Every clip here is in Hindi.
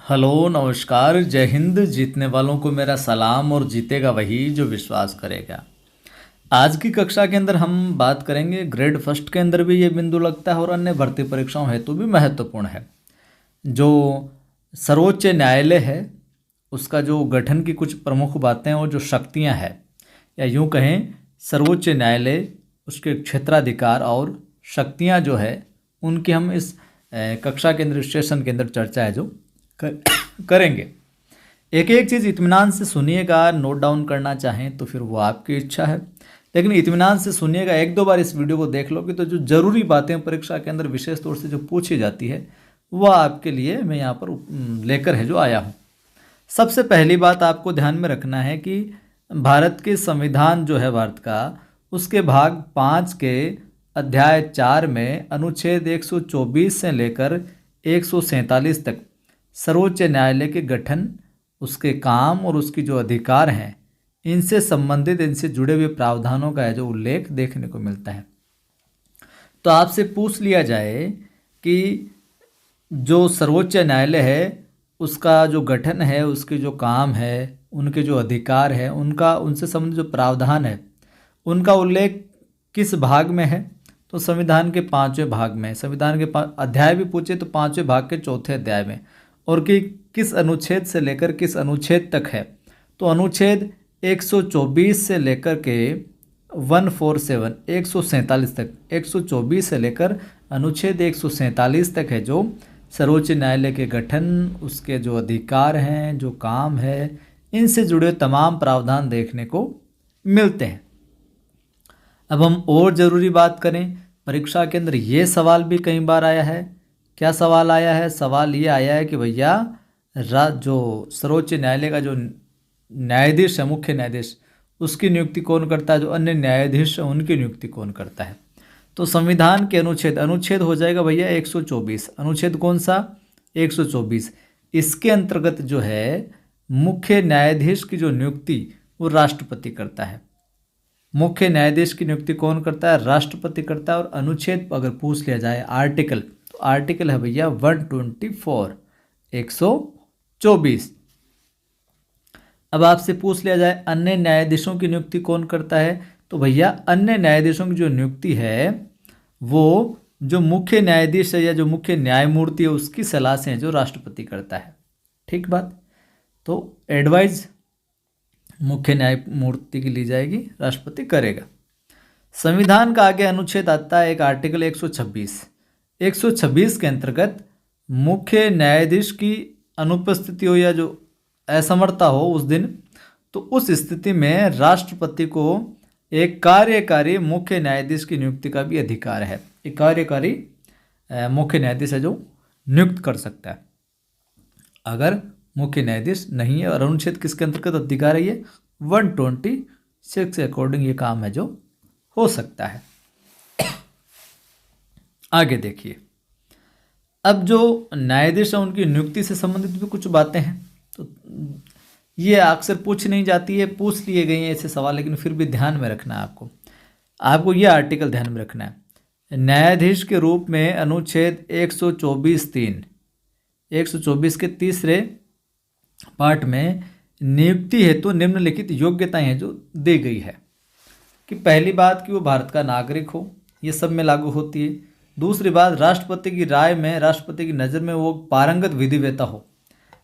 हेलो नमस्कार जय हिंद। जीतने वालों को मेरा सलाम और जीतेगा वही जो विश्वास करेगा। आज की कक्षा के अंदर हम बात करेंगे ग्रेड फर्स्ट के अंदर भी ये बिंदु लगता है और अन्य भर्ती परीक्षाओं हेतु भी महत्वपूर्ण है। जो सर्वोच्च न्यायालय है उसका जो गठन की कुछ प्रमुख बातें और जो शक्तियां हैं, या यूं कहें सर्वोच्च न्यायालय उसके क्षेत्राधिकार और शक्तियां जो है उनकी हम इस कक्षा के अंदर सेशन के अंदर चर्चा है जो करेंगे। एक एक चीज़ इत्मीनान से सुनिएगा, नोट डाउन करना चाहें तो फिर वो आपकी इच्छा है, लेकिन इत्मीनान से सुनिएगा। एक दो बार इस वीडियो को देख लोगे तो जो ज़रूरी बातें परीक्षा के अंदर विशेष तौर से जो पूछी जाती है वह आपके लिए मैं यहाँ पर लेकर है जो आया हूँ। सबसे पहली बात आपको ध्यान में रखना है कि भारत के संविधान जो है भारत का, उसके भाग 5 के अध्याय 4 में अनुच्छेद 124 से लेकर 147 तक सर्वोच्च न्यायालय के गठन, उसके काम और उसकी जो अधिकार हैं, इनसे संबंधित इनसे जुड़े हुए प्रावधानों का है जो उल्लेख देखने को मिलता है। तो आपसे पूछ लिया जाए कि जो सर्वोच्च न्यायालय है उसका जो गठन है, उसके जो काम है, उनके जो अधिकार है, उनका उनसे संबंधित जो प्रावधान है, उनका उल्लेख किस भाग में है? तो संविधान के 5वें भाग में। संविधान के अध्याय भी पूछे तो 5वें भाग के 4थे अध्याय में। और कि किस अनुच्छेद से लेकर किस अनुच्छेद तक है? तो अनुच्छेद 124 से लेकर के 147 147 तक, 124 से लेकर अनुच्छेद 147 तक है जो सर्वोच्च न्यायालय के गठन, उसके जो अधिकार हैं, जो काम है, इनसे जुड़े तमाम प्रावधान देखने को मिलते हैं। अब हम और ज़रूरी बात करें, परीक्षा के अंदर ये सवाल भी कई बार आया है। क्या सवाल आया है? सवाल ये आया है कि भैया जो सर्वोच्च न्यायालय का जो न्यायाधीश है, मुख्य न्यायाधीश, उसकी नियुक्ति कौन करता है? जो अन्य न्यायाधीश है उनकी नियुक्ति कौन करता है? तो संविधान के अनुच्छेद हो जाएगा भैया 124। अनुच्छेद कौन सा? 124। इसके अंतर्गत जो है मुख्य न्यायाधीश की जो नियुक्ति वो राष्ट्रपति करता है। मुख्य न्यायाधीश की नियुक्ति कौन करता है? राष्ट्रपति करता है। और अनुच्छेद अगर पूछ लिया जाए आर्टिकल, तो आर्टिकल है भैया 124, 124। अब आपसे पूछ लिया जाए अन्य न्यायाधीशों की नियुक्ति कौन करता है? तो भैया अन्य न्यायाधीशों की जो नियुक्ति है वो जो मुख्य न्यायाधीश है या जो मुख्य न्यायमूर्ति है उसकी सलाह से है जो राष्ट्रपति करता है। ठीक बात। तो एडवाइज मुख्य न्यायमूर्ति की ली जाएगी, राष्ट्रपति करेगा। संविधान का आगे अनुच्छेद आता है एक आर्टिकल 126। 126 के अंतर्गत मुख्य न्यायाधीश की अनुपस्थिति हो या जो असमर्थता हो उस दिन, तो उस स्थिति में राष्ट्रपति को एक कार्यकारी मुख्य न्यायाधीश की नियुक्ति का भी अधिकार है। एक कार्यकारी मुख्य न्यायाधीश है जो नियुक्त कर सकता है अगर मुख्य न्यायाधीश नहीं है। और अनुच्छेद किसके अंतर्गत अधिकार है? ये 126 के अकॉर्डिंग ये काम है जो हो सकता है। आगे देखिए, अब जो न्यायाधीश है उनकी नियुक्ति से संबंधित भी कुछ बातें हैं। तो ये अक्सर पूछ नहीं जाती है, पूछ लिए गए हैं ऐसे सवाल, लेकिन फिर भी ध्यान में रखना है आपको ये आर्टिकल ध्यान में रखना है। न्यायाधीश के रूप में अनुच्छेद 124(3), 124 के तीसरे पार्ट में नियुक्ति हेतु निम्नलिखित योग्यताएं हैं जो दी गई है कि पहली बात कि वो भारत का नागरिक हो, ये सब में लागू होती है। दूसरी बात, राष्ट्रपति की राय में, राष्ट्रपति की नज़र में वो पारंगत विधिवेता हो,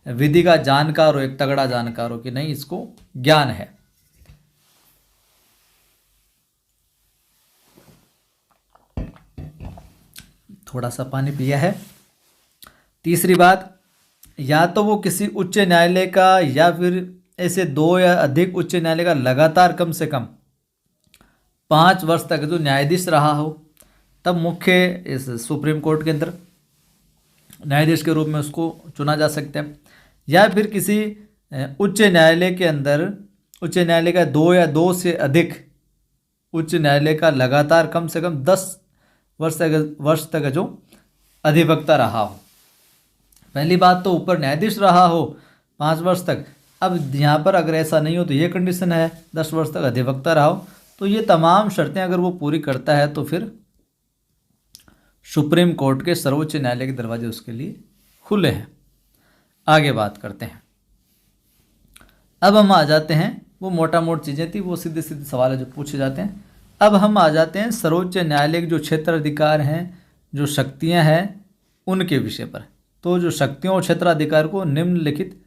विधि का जानकार हो, एक तगड़ा जानकार हो कि नहीं इसको ज्ञान है। थोड़ा सा पानी पिया है। तीसरी बात, या तो वो किसी उच्च न्यायालय का या फिर ऐसे 2 या अधिक उच्च न्यायालय का लगातार कम से कम 5 वर्ष तक जो न्यायाधीश रहा हो, तब मुख्य इस सुप्रीम कोर्ट के अंदर न्यायाधीश के रूप में उसको चुना जा सकता है। या फिर किसी उच्च न्यायालय के अंदर, उच्च न्यायालय का 2 या 2 से अधिक उच्च न्यायालय का लगातार कम से कम 10 वर्ष तक जो अधिवक्ता रहा हो। पहली बात तो ऊपर न्यायाधीश रहा हो 5 वर्ष तक। अब यहाँ पर अगर ऐसा नहीं हो तो ये कंडीशन है 10 वर्ष तक अधिवक्ता रहा हो। तो ये तमाम शर्तें अगर वो पूरी करता है तो फिर सुप्रीम कोर्ट के, सर्वोच्च न्यायालय के दरवाजे उसके लिए खुले हैं। आगे बात करते हैं। अब हम आ जाते हैं, वो मोटा मोट चीज़ें थी, वो सीधे सीधे सवाल है जो पूछे जाते हैं। अब हम आ जाते हैं सर्वोच्च न्यायालय के जो क्षेत्राधिकार हैं, जो शक्तियां हैं, उनके विषय पर। तो जो शक्तियों और क्षेत्राधिकार को निम्नलिखित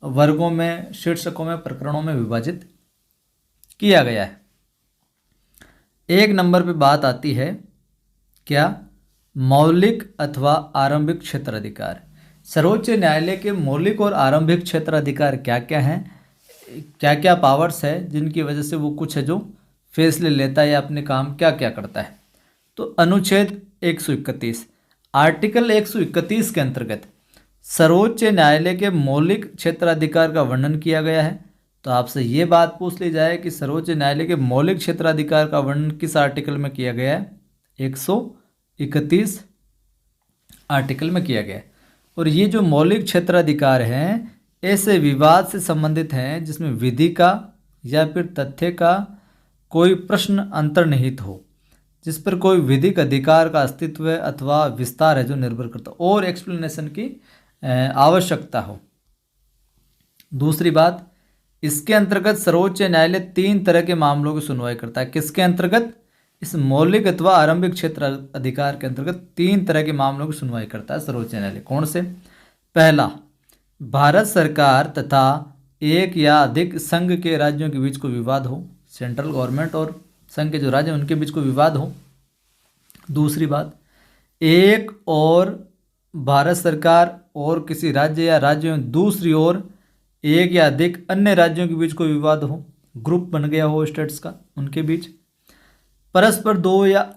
वर्गों में, शीर्षकों में, प्रकरणों में विभाजित किया गया है। एक नंबर पे बात आती है क्या, मौलिक अथवा आरंभिक क्षेत्राधिकार। सर्वोच्च न्यायालय के मौलिक और आरंभिक क्षेत्राधिकार क्या क्या हैं, क्या क्या पावर्स है जिनकी वजह से वो कुछ है जो फैसले लेता है या अपने काम क्या क्या करता है। तो अनुच्छेद 131, आर्टिकल 131 के अंतर्गत सर्वोच्च न्यायालय के मौलिक क्षेत्राधिकार का वर्णन किया गया है। तो आपसे ये बात पूछ ली जाए कि सर्वोच्च न्यायालय के मौलिक क्षेत्राधिकार का वर्णन किस आर्टिकल में किया गया है, 131 आर्टिकल में किया गया है। और ये जो मौलिक क्षेत्राधिकार हैं ऐसे विवाद से संबंधित हैं जिसमें विधि का या फिर तथ्य का कोई प्रश्न अंतर्निहित हो, जिस पर कोई विधिक अधिकार का अस्तित्व अथवा विस्तार है जो निर्भर करता और एक्सप्लेनेशन की आवश्यकता हो। दूसरी बात, इसके अंतर्गत सर्वोच्च न्यायालय 3 तरह के मामलों की सुनवाई करता है। किसके अंतर्गत, इस मौलिक अथवा आरंभिक क्षेत्र अधिकार के अंतर्गत 3 तरह के मामलों की सुनवाई करता है सर्वोच्च न्यायालय। कौन से? पहला, भारत सरकार तथा एक या अधिक संघ के राज्यों के बीच कोई विवाद हो, सेंट्रल गवर्नमेंट और संघ के जो राज्य हैं उनके बीच कोई विवाद हो। दूसरी बात, एक और भारत सरकार और किसी राज्य या राज्यों में दूसरी ओर एक या अधिक अन्य राज्यों के बीच कोई विवाद हो, ग्रुप बन गया हो स्टेट्स का, उनके बीच परस्पर दो या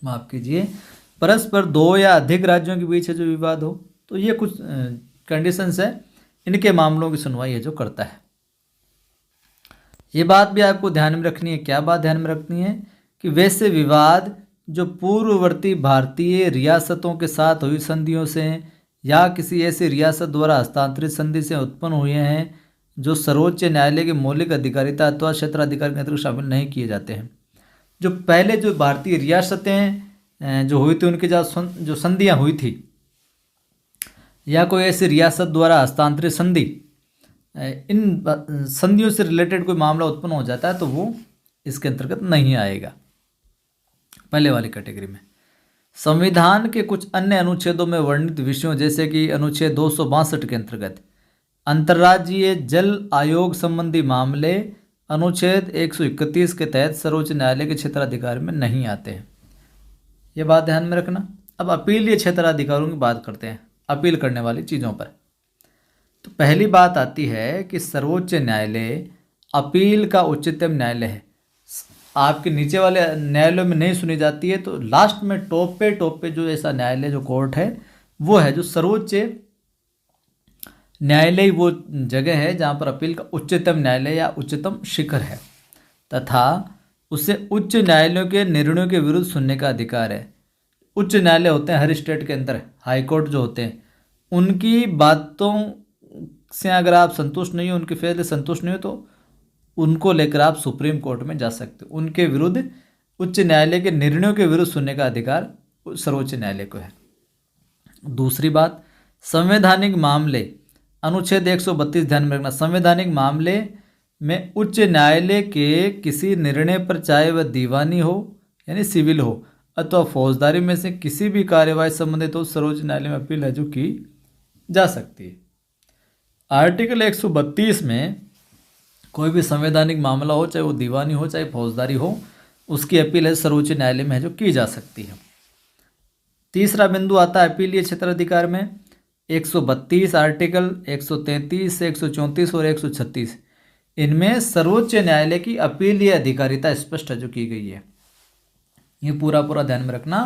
माफ कीजिए, परस्पर 2 या अधिक राज्यों के बीच है जो विवाद हो। तो ये कुछ कंडीशंस है, इनके मामलों की सुनवाई है जो करता है। ये बात भी आपको ध्यान में रखनी है। क्या बात ध्यान में रखनी है कि वैसे विवाद जो पूर्ववर्ती भारतीय रियासतों के साथ हुई संधियों से या किसी ऐसी रियासत द्वारा हस्तांतरित संधि से उत्पन्न हुए हैं, जो सर्वोच्च न्यायालय की मौलिक अधिकारिता अथवा क्षेत्राधिकार के अंतर्गत शामिल नहीं किए जाते हैं। जो पहले जो भारतीय रियासतें जो हुई थी, उनके जो संधियाँ हुई थी या कोई ऐसी रियासत द्वारा हस्तांतरित संधि, इन संधियों से रिलेटेड कोई मामला उत्पन्न हो जाता है तो वो इसके अंतर्गत नहीं आएगा, पहले वाली कैटेगरी में। संविधान के कुछ अन्य अनुच्छेदों में वर्णित विषयों जैसे कि अनुच्छेद 262 के अंतर्गत अंतर्राज्यीय जल आयोग संबंधी मामले अनुच्छेद 131 के तहत सर्वोच्च न्यायालय के क्षेत्राधिकार में नहीं आते हैं। ये बात ध्यान में रखना। अब अपीलीय क्षेत्राधिकारों की बात करते हैं, अपील करने वाली चीज़ों पर। तो पहली बात आती है कि सर्वोच्च न्यायालय अपील का उच्चतम न्यायालय है। आपके नीचे वाले न्यायालयों में नहीं सुनी जाती है, तो लास्ट में टॉप पे जो ऐसा न्यायालय जो कोर्ट है वो है जो सर्वोच्च न्यायालय, वो जगह है जहाँ पर अपील का उच्चतम न्यायालय या उच्चतम शिखर है, तथा उसे उच्च न्यायालयों के निर्णयों के विरुद्ध सुनने का अधिकार है। उच्च न्यायालय होते हैं हर स्टेट के अंदर, हाई कोर्ट जो होते हैं, उनकी बातों से अगर आप संतुष्ट नहीं हो, उनके फैसले संतुष्ट नहीं हो, तो उनको लेकर आप सुप्रीम कोर्ट में जा सकते हो। उनके विरुद्ध उच्च न्यायालय के निर्णयों के विरुद्ध सुनने का अधिकार सर्वोच्च न्यायालय को है। दूसरी बात, संवैधानिक मामले, अनुच्छेद 132 ध्यान में रखना। संवैधानिक मामले में उच्च न्यायालय के किसी निर्णय पर, चाहे वह दीवानी हो यानी सिविल हो अथवा फौजदारी में से किसी भी कार्यवाही संबंधित हो, सर्वोच्च न्यायालय में अपील है जो की जा सकती है। आर्टिकल 132 में कोई भी संवैधानिक मामला हो, चाहे वो दीवानी हो चाहे फौजदारी हो, उसकी अपील है सर्वोच्च न्यायालय में है जो की जा सकती है। तीसरा बिंदु आता है अपीलीय क्षेत्राधिकार में 132 आर्टिकल, 133, 134 और 136, इनमें सर्वोच्च न्यायालय की अपीलीय अधिकारिता स्पष्ट है जो की गई है। ये पूरा ध्यान में रखना।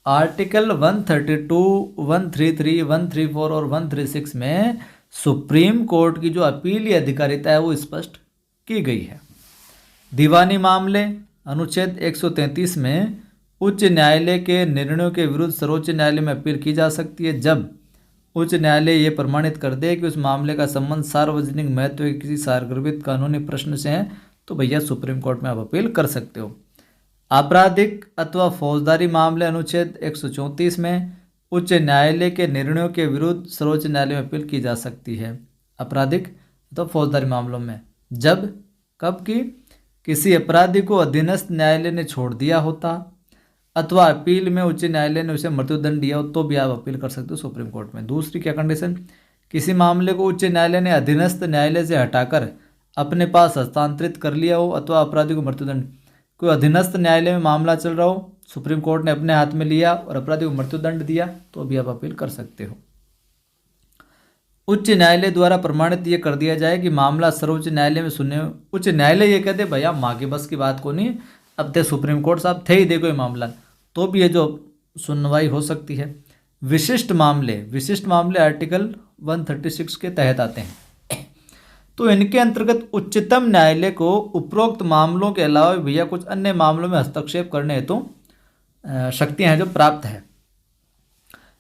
आर्टिकल 132, 133, 134 और 136 में सुप्रीम कोर्ट की जो अपीलीय अधिकारिता है वो स्पष्ट की गई है। दीवानी मामले, अनुच्छेद 133 में उच्च न्यायालय के निर्णयों के विरुद्ध सर्वोच्च न्यायालय में अपील की जा सकती है जब उच्च न्यायालय ये प्रमाणित कर दे कि उस मामले का संबंध सार्वजनिक महत्व के किसी सार्वगर्भित कानूनी प्रश्न से है, तो भैया सुप्रीम कोर्ट में आप अपील कर सकते हो। आपराधिक अथवा फौजदारी मामले, अनुच्छेद 134 में उच्च न्यायालय के निर्णयों के विरुद्ध सर्वोच्च न्यायालय में अपील की जा सकती है। आपराधिक तो फौजदारी मामलों में जब कब की किसी अपराधी को अधीनस्थ न्यायालय ने छोड़ दिया होता अथवा अपील में उच्च न्यायालय ने उसे मृत्युदंड दिया हो तो भी आप अपील कर सकते हो सुप्रीम कोर्ट में। दूसरी क्या कंडीशन, किसी मामले को उच्च न्यायालय ने अधीनस्थ न्यायालय से हटाकर अपने पास हस्तांतरित कर लिया हो अथवा अपराधी को मृत्युदंड, कोई अधीनस्थ न्यायालय में मामला चल रहा हो, सुप्रीम कोर्ट ने अपने हाथ में लिया और अपराधी को मृत्युदंड दिया तो भी आप अपील कर सकते हो। उच्च न्यायालय द्वारा प्रमाणित ये कर दिया जाए कि मामला सर्वोच्च न्यायालय में सुनने, उच्च न्यायालय ये कहते भैया माँ के बस की बात को नहीं, अब थे सुप्रीम कोर्ट साहब थे ही देखो ये मामला, तो भी ये जो सुनवाई हो सकती है। विशिष्ट मामले आर्टिकल 136 के तहत आते हैं, तो इनके अंतर्गत उच्चतम न्यायालय को उपरोक्त मामलों के अलावा भैया कुछ अन्य मामलों में हस्तक्षेप करने हेतु शक्तियां हैं जो प्राप्त है।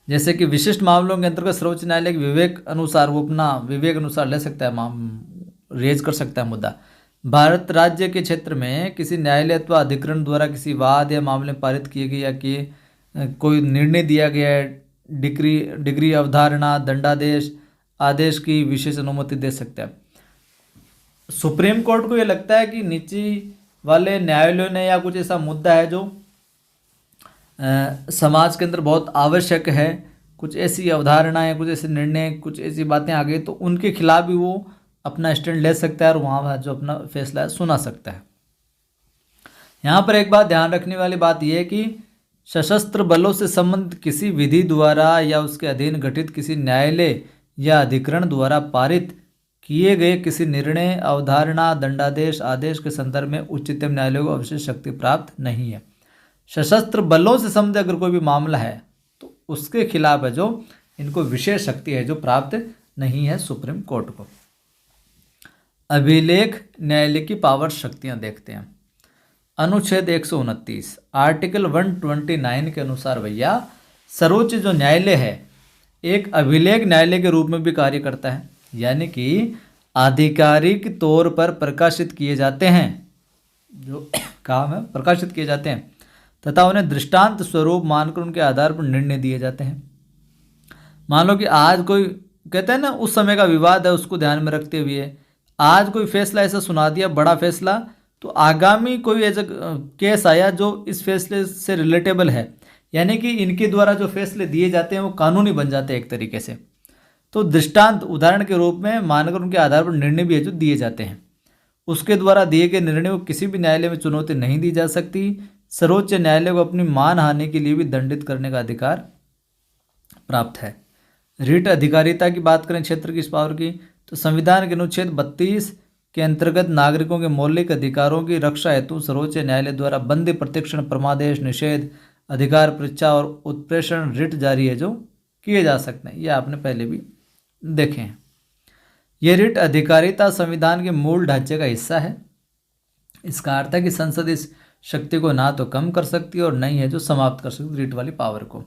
जैसे कि विशिष्ट मामलों के अंतर्गत सर्वोच्च न्यायालय के विवेक अनुसार वो अपना विवेक अनुसार ले सकता है, रेज कर सकता है मुद्दा। भारत राज्य के क्षेत्र में किसी न्यायालय अथवा अधिकरण द्वारा किसी वाद या मामले पारित किए गए या कि कोई निर्णय दिया गया है, डिग्री अवधारणा दंडादेश आदेश की विशेष अनुमति दे सकता है। सुप्रीम कोर्ट को ये लगता है कि नीचे वाले न्यायालयों ने या कुछ ऐसा मुद्दा है जो समाज के अंदर बहुत आवश्यक है, कुछ ऐसी अवधारणाएं, कुछ ऐसे निर्णय, कुछ ऐसी बातें आ गई तो उनके खिलाफ भी वो अपना स्टैंड ले सकता है और वहाँ जो अपना फैसला है सुना सकता है। यहाँ पर एक बात ध्यान रखने वाली बात यह है कि सशस्त्र बलों से संबंधित किसी विधि द्वारा या उसके अधीन गठित किसी न्यायालय या अधिकरण द्वारा पारित किए गए किसी निर्णय अवधारणा दंडादेश आदेश के संदर्भ में उच्चतम न्यायालय को विशेष शक्ति प्राप्त नहीं है। सशस्त्र बलों से संबंधित अगर कोई भी मामला है तो उसके खिलाफ है जो इनको विशेष शक्ति है जो प्राप्त नहीं है सुप्रीम कोर्ट को। अभिलेख न्यायालय की पावर शक्तियां देखते हैं। अनुच्छेद 129 आर्टिकल 129 के अनुसार भैया सर्वोच्च जो न्यायालय है एक अभिलेख न्यायालय के रूप में भी कार्य करता है, यानी कि आधिकारिक तौर पर प्रकाशित किए जाते हैं, जो काम है प्रकाशित किए जाते हैं तथा उन्हें दृष्टांत स्वरूप मानकर उनके आधार पर निर्णय दिए जाते हैं। मान लो कि आज कोई कहते हैं ना उस समय का विवाद है उसको ध्यान में रखते हुए आज कोई फैसला ऐसा सुना दिया बड़ा फैसला, तो आगामी कोई ऐसा केस आया जो इस फैसले से रिलेटेबल है, यानी कि इनके द्वारा जो फैसले दिए जाते हैं वो कानूनी बन जाते हैं एक तरीके से। तो दृष्टांत उदाहरण के रूप में मानकर उनके आधार पर निर्णय भी है जो दिए जाते हैं, उसके द्वारा दिए गए निर्णय को किसी भी न्यायालय में चुनौती नहीं दी जा सकती। सर्वोच्च न्यायालय को अपनी मानहानि के लिए भी दंडित करने का अधिकार प्राप्त है। रीट अधिकारिता की बात करें क्षेत्र की इस पावर की, तो संविधान के अनुच्छेद 32 के अंतर्गत नागरिकों के मौलिक अधिकारों की रक्षा हेतु सर्वोच्च न्यायालय द्वारा बंदी प्रतिक्षण परमादेश निषेध अधिकार परीक्षा और उत्प्रेषण रिट जारी है जो किए जा सकते हैं, ये आपने पहले भी देखे हैं। ये रिट अधिकारिता संविधान के मूल ढांचे का हिस्सा है। इसका अर्थ है कि संसद इस शक्ति को ना तो कम कर सकती है और नहीं है जो समाप्त कर सकती रिट वाली पावर को।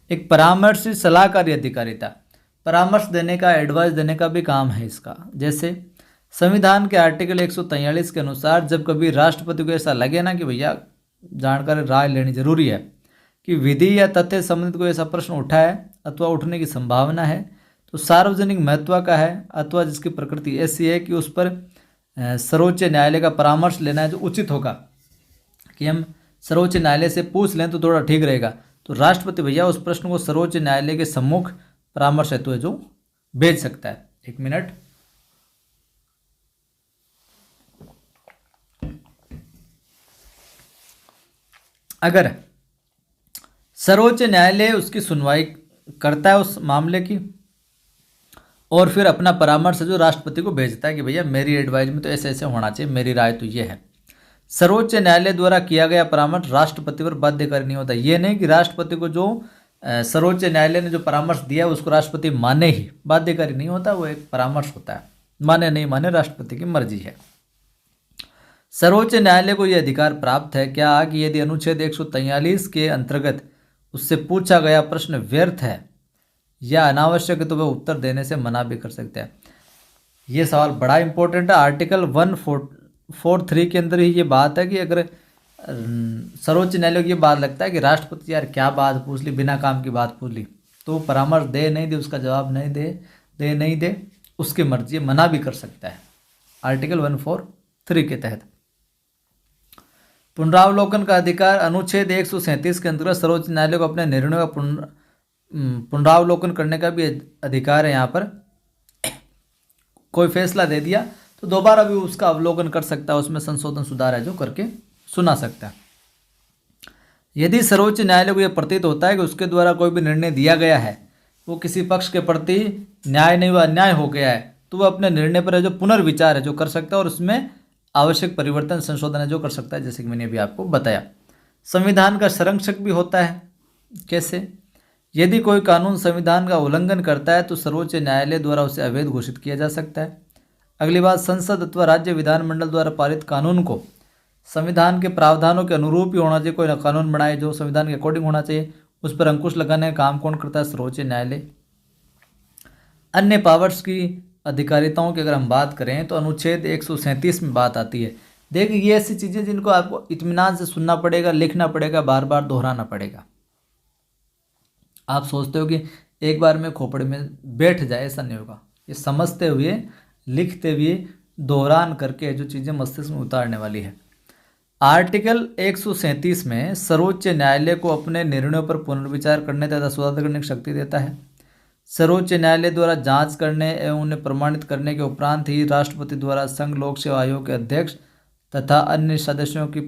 एक परामर्श सलाहकारी अधिकारिता, परामर्श देने का एडवाइस देने का भी काम है इसका। जैसे संविधान के आर्टिकल 143 के अनुसार जब कभी राष्ट्रपति को ऐसा लगे ना कि भैया जानकारी राय लेनी जरूरी है कि विधि या तथ्य संबंधित कोई ऐसा प्रश्न उठा है अथवा उठने की संभावना है तो सार्वजनिक महत्व का है अथवा जिसकी प्रकृति ऐसी है कि उस पर सर्वोच्च न्यायालय का परामर्श लेना है जो उचित होगा, कि हम सर्वोच्च न्यायालय से पूछ लें तो थोड़ा ठीक रहेगा, तो राष्ट्रपति भैया उस प्रश्न को सर्वोच्च न्यायालय के सम्मुख परामर्श हेतु है जो भेज सकता है। एक मिनट, अगर सर्वोच्च न्यायालय उसकी सुनवाई करता है उस मामले की और फिर अपना परामर्श जो राष्ट्रपति को भेजता है कि भैया मेरी एडवाइस में तो ऐसे ऐसे होना चाहिए, मेरी राय तो ये है। सर्वोच्च न्यायालय द्वारा किया गया परामर्श राष्ट्रपति पर बाध्यकारी नहीं होता। ये नहीं कि राष्ट्रपति को जो सर्वोच्च न्यायालय ने जो परामर्श दिया है उसको राष्ट्रपति माने ही, बाध्यकारी नहीं होता, वो एक परामर्श होता है, माने नहीं माने राष्ट्रपति की मर्जी है। सर्वोच्च न्यायालय को यह अधिकार प्राप्त है क्या कि यदि अनुच्छेद 143 के अंतर्गत उससे पूछा गया प्रश्न व्यर्थ है या अनावश्यक है तो वह उत्तर देने से मना भी कर सकता है। ये सवाल बड़ा इंपॉर्टेंट है। आर्टिकल 143 के अंदर ही ये बात है कि अगर सर्वोच्च न्यायालय को ये बात लगता है कि राष्ट्रपति यार क्या बात पूछ ली, बिना काम की बात पूछ ली, तो वो परामर्श दे नहीं दे, उसका जवाब नहीं दे नहीं दे, उसकी मर्जी है, मना भी कर सकता है आर्टिकल 143 के तहत। पुनरावलोकन का अधिकार अनुच्छेद 137 के अंतर्गत सर्वोच्च न्यायालय को अपने निर्णयों का पुनरावलोकन करने का भी अधिकार है। यहाँ पर कोई फैसला दे दिया तो दोबारा भी उसका अवलोकन कर सकता है, उसमें संशोधन सुधार है जो करके सुना सकता है। यदि सर्वोच्च न्यायालय को यह प्रतीत होता है कि उसके द्वारा कोई भी निर्णय दिया गया है वो किसी पक्ष के प्रति न्याय नहीं हुआ, अन्याय हो गया है, तो वह अपने निर्णय पर जो पुनर्विचार है जो कर सकता है और उसमें आवश्यक परिवर्तन संशोधन है जो कर सकता है, जैसे कि मैंने अभी आपको बताया। संविधान का संरक्षक भी होता है। कैसे? यदि कोई कानून संविधान का उल्लंघन करता है तो सर्वोच्च न्यायालय द्वारा उसे अवैध घोषित किया जा सकता है। अगली बात, संसद अथवा राज्य विधानमंडल द्वारा पारित कानून को संविधान के प्रावधानों के अनुरूप ही होना चाहिए। कोई कानून बनाए जो संविधान के अकॉर्डिंग होना चाहिए, उस पर अंकुश लगाने का काम कौन करता है? सर्वोच्च न्यायालय। अन्य पावर्स की अधिकारिताओं की अगर हम बात करें तो अनुच्छेद 137 में बात आती है। देखिए ये ऐसी चीज़ें जिनको आपको इत्मीनान से सुनना पड़ेगा, लिखना पड़ेगा, बार बार दोहराना पड़ेगा। आप सोचते हो कि एक बार में खोपड़े में बैठ जाए, ऐसा नहीं होगा। ये समझते हुए, लिखते हुए, दोहरान करके जो चीज़ें मस्तिष्क में उतारने वाली है। आर्टिकल 137 में सर्वोच्च न्यायालय को अपने निर्णयों पर पुनर्विचार करने तथा सुधार करने की शक्ति देता है। सर्वोच्च न्यायालय द्वारा जांच करने एवं उन्हें प्रमाणित करने के उपरांत ही राष्ट्रपति द्वारा संघ लोक सेवा आयोग के अध्यक्ष तथा अन्य सदस्यों को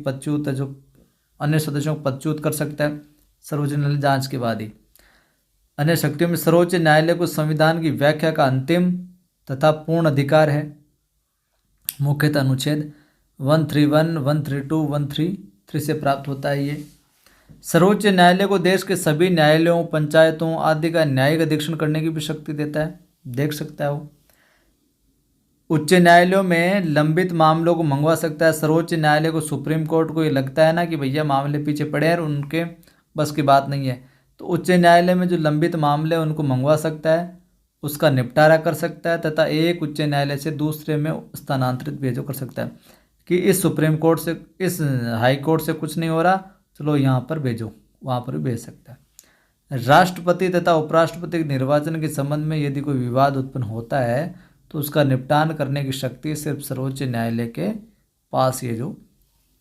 पदच्युत कर सकता है। सर्वोच्च न्यायालय जांच के बाद ही। अन्य शक्तियों में सर्वोच्च न्यायालय को संविधान की व्याख्या का अंतिम तथा पूर्ण अधिकार है। मुख्यतः अनुच्छेद 131, 132, 133 से प्राप्त होता है ये। सर्वोच्च न्यायालय को देश के सभी न्यायालयों, पंचायतों आदि का न्यायिक अधीक्षण करने की भी शक्ति देता है। देख सकता है वो। उच्च न्यायालयों में लंबित मामलों को मंगवा सकता है। सर्वोच्च न्यायालय को, सुप्रीम कोर्ट को ये लगता है ना कि भैया मामले पीछे पड़े हैं और उनके बस की बात नहीं है, तो उच्च न्यायालय में जो लंबित मामले हैं उनको मंगवा सकता है, उसका निपटारा कर सकता है तथा एक उच्च न्यायालय से दूसरे में स्थानांतरित भी कर सकता है कि इस सुप्रीम कोर्ट से, इस हाई कोर्ट से कुछ नहीं हो रहा, चलो यहाँ पर भेजो, वहाँ पर भी भेज सकता है। राष्ट्रपति तथा उपराष्ट्रपति के निर्वाचन के संबंध में यदि कोई विवाद उत्पन्न होता है तो उसका निपटान करने की शक्ति सिर्फ सर्वोच्च न्यायालय के पास ये जो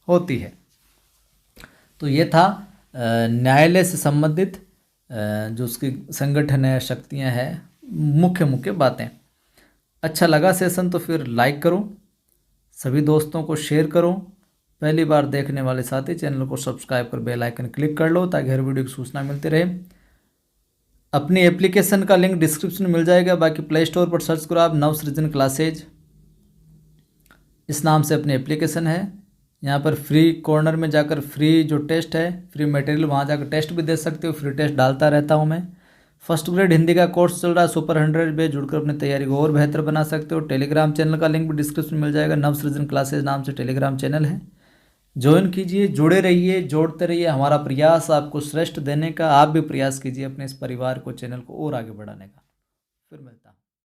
होती है। तो ये था न्यायालय से संबंधित जो उसकी संगठन है, शक्तियाँ हैं, मुख्य बातें। अच्छा लगा सेशन तो फिर लाइक करो, सभी दोस्तों को शेयर करो। पहली बार देखने वाले साथी चैनल को सब्सक्राइब कर बेल आइकन क्लिक कर लो ताकि हर वीडियो की सूचना मिलती रहे। अपनी एप्लीकेशन का लिंक डिस्क्रिप्शन में मिल जाएगा। बाकी प्ले स्टोर पर सर्च करो आप नवसृजन क्लासेज, इस नाम से अपनी एप्लीकेशन है। यहाँ पर फ्री कॉर्नर में जाकर फ्री जो टेस्ट है, फ्री मटेरियल, वहाँ जाकर टेस्ट भी दे सकते हो। फ्री टेस्ट डालता रहता हूँ मैं। फर्स्ट ग्रेड हिंदी का कोर्स चल रहा है, सुपर 100 पे जुड़कर अपनी तैयारी को और बेहतर बना सकते हो। टेलीग्राम चैनल का लिंक भी डिस्क्रिप्शन में मिल जाएगा। नवसृजन क्लासेज नाम से टेलीग्राम चैनल है, ज्वाइन कीजिए, जुड़े रहिए, जोड़ते रहिए। हमारा प्रयास आपको श्रेष्ठ देने का, आप भी प्रयास कीजिए अपने इस परिवार को, चैनल को और आगे बढ़ाने का। फिर मिलता हूँ।